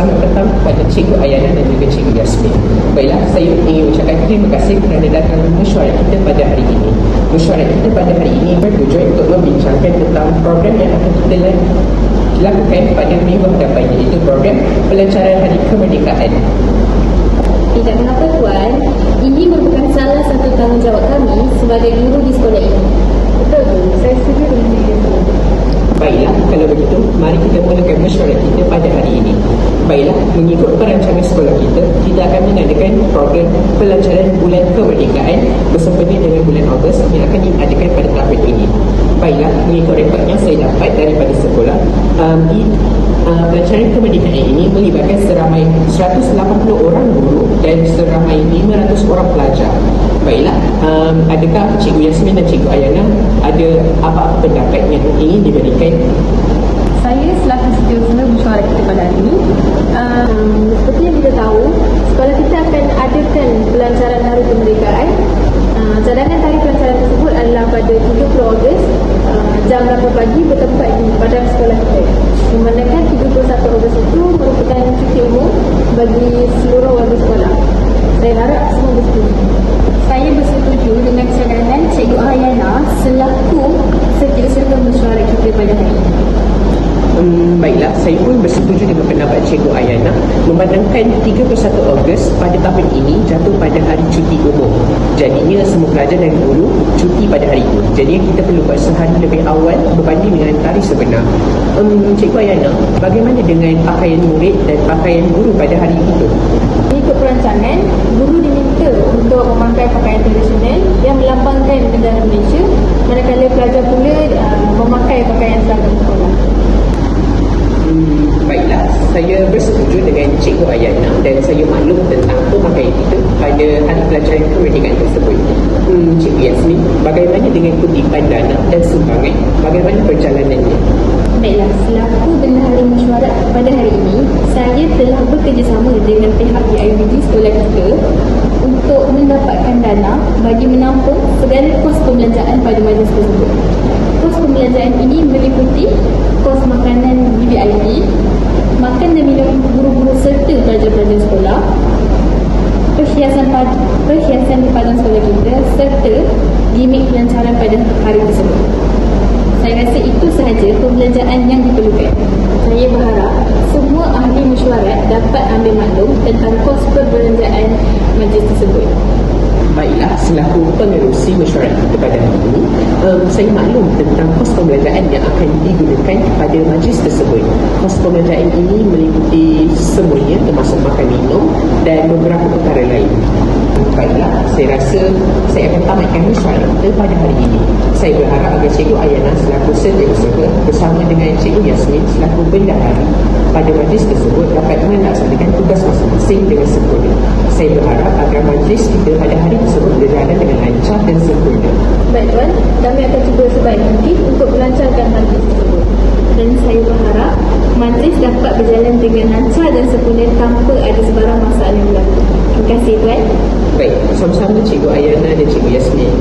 Selamat datang kepada Cikgu Ayana dan juga Cikgu Yasmin. Baiklah, saya ingin ucapkan terima kasih kerana datang mesyuarat kita pada hari ini. Mesyuarat kita pada hari ini bertujuan untuk membincangkan tentang program yang akan kita lakukan pada minggu hadapan, iaitu program pelancaran Hari Kemerdekaan. Tidak mengapa Tuan, ini merupakan salah satu tanggungjawab kami sebagai guru di sekolah ini. Betul tu, saya setuju dengan itu. Baiklah, kalau begitu, mari kita mulakan mesyuarat kita pada hari ini. Baiklah, mengikut perancangan sekolah kita, kita akan mengadakan program pelancaran bulan kemerdekaan bersempena dengan bulan Ogos yang akan diadakan pada tahun ini. Baiklah, mengikut rekod yang saya dapat daripada sekolah, pelancaran kemerdekaan ini melibatkan seramai 180 orang guru dan seramai 500 orang pelajar. Baiklah, adakah Cikgu Yasmin dan Cikgu Ayana ada apa-apa pendapat yang ingin diberikan? Saya selaku setiausaha mesyuarat kita pada hari ini, Seperti yang kita tahu, sekolah kita akan adakan pelancaran Hari Kemerdekaan. Cadangan tarikh pelancaran tersebut adalah pada 30 Ogos jam 8 pagi bertempat di padang sekolah kita. Memandangkan 31 Ogos itu merupakan cuti umum bagi seluruh warga sekolah. Saya harap semua bersetuju. saya bersetuju dengan cadangan Cikgu Ayana selaku setiausaha mesyuarat kita pada hari ini. Baiklah, saya pun bersetuju dengan pendapat Cikgu Ayana. Memandangkan 31 Ogos pada tahun ini jatuh pada hari cuti umum. Jadinya semua pelajar dan guru cuti pada hari itu. Jadi kita perlu buat sehari lebih awal berbanding dengan tarikh sebenar. Cikgu Ayana, bagaimana dengan pakaian murid dan pakaian guru pada hari itu? Mengikut perancangan, guru diminta untuk memakai pakaian tradisional yang melambangkan negara Malaysia, manakala pelajar pula memakai pakaian seragam sekolah. Baiklah, saya bersetuju dengan Cikgu Ayana dan saya maklum tentang pemakaian kita pada hari pelajaran kemerdekaan tersebut. Cikgu Yasmin, bagaimana dengan kutipan dana dan sumbangan? Bagaimana perjalanannya? Baiklah, selaku bendahara mesyuarat pada hari ini, saya telah bekerjasama dengan pihak PIBG sekolah kita untuk mendapatkan dana bagi menampung segala kos pembelanjaan pada majlis tersebut. Kos pembelanjaan ini meliputi kos makanan VVIP, makan dan minum guru-guru serta pelajar-pelajar sekolah, perhiasan di padang sekolah kita serta gimmick pelancaran pada hari tersebut. Saya rasa itu sahaja pembelanjaan yang diperlukan. Saya berharap semua ahli mesyuarat dapat ambil maklum tentang kos perbelanjaan majlis tersebut. Baiklah, selaku pengerusi mesyuarat kita pada hari ini, saya maklum tentang kos pembelanjaan yang akan digunakan pada majlis tersebut. Kos pembelanjaan ini meliputi semuanya termasuk makan minum dan beberapa perkara lain. Baiklah, saya rasa saya akan tamatkan mesyuarat kita pada hari ini. Saya berharap agar Cikgu Ayana selaku setiausaha bersama dengan Cikgu Yasmin selaku bendahari pada majlis tersebut dapat melaksanakan tugas masing-masing dengan sempurna. Saya berharap agar majlis kita pada hari tersebut berjalan dengan lancar dan sempurna. Baik Tuan, kami akan cuba sebaik mungkin untuk melancarkan majlis tersebut. Dan saya berharap majlis dapat berjalan dengan lancar dan sempurna tanpa ada sebarang masalah yang berlaku. Terima kasih Tuan. Baik, sama-sama Cikgu Ayana dan Cikgu Yasmin.